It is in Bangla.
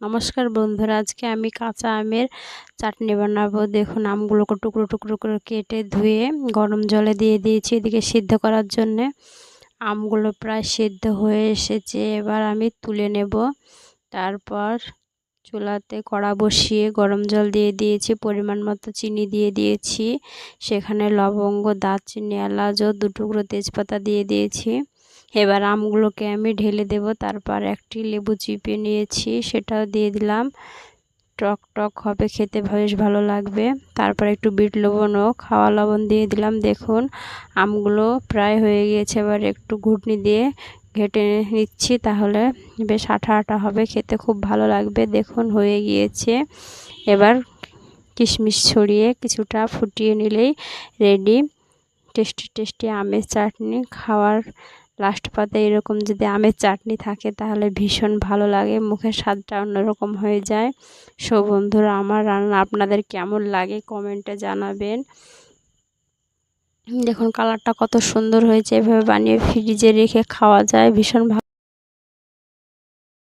নমস্কার বন্ধুরা, আজকে আমি কাঁচা আমের চাটনি বানাবো। দেখুন, আমগুলোকে টুকরো টুকরো করে কেটে ধুয়ে গরম জলে দিয়ে দিয়েছি এদিকে সিদ্ধ করার জন্যে। আমগুলো প্রায় সিদ্ধ হয়ে এসেছে, এবার আমি তুলে নেব। তারপর চুলাতে কড়া বসিয়ে গরম জল দিয়ে দিয়েছি, পরিমাণ মতো চিনি দিয়ে দিয়েছি, সেখানে লবঙ্গ, দারচিনি, এলাচ ও 2 টুকরো তেজপাতা দিয়ে দিয়েছি। এবার আমগুলোকে আমি ঢেলে দেব। তারপর একটি লেবু চিপে নিয়েছি, সেটাও দিয়ে দিলাম। টক টক হবে, খেতে বেশ ভালো লাগবে। তারপর একটু বিট লবণ ও খাওয়া লবণ দিয়ে দিলাম। দেখুন, আমগুলো প্রায় হয়ে গিয়েছে, এবার একটু ঘুটনি দিয়ে ঘেটে নিচ্ছি, তাহলে বেশ আঠা আঠা হবে, খেতে খুব ভালো লাগবে। দেখুন, হয়ে গিয়েছে। এবার কিশমিশ ছড়িয়ে কিছুটা ফুটিয়ে নিলেই রেডি টেস্টি টেস্টি আমের চাটনি। খাওয়ার লাস্ট পাতে এরকম যদি আমের চাটনি থাকে তাহলে ভীষণ ভালো লাগে, মুখের স্বাদটা অন্যরকম হয়ে যায়। সো বন্ধুরা, আমার রান্না আপনাদের কেমন লাগে কমেন্টে জানাবেন। দেখুন কালারটা কত সুন্দর হয়েছে, এভাবে বানিয়ে ফ্রিজে রেখে খাওয়া যায়, ভীষণ ভালো।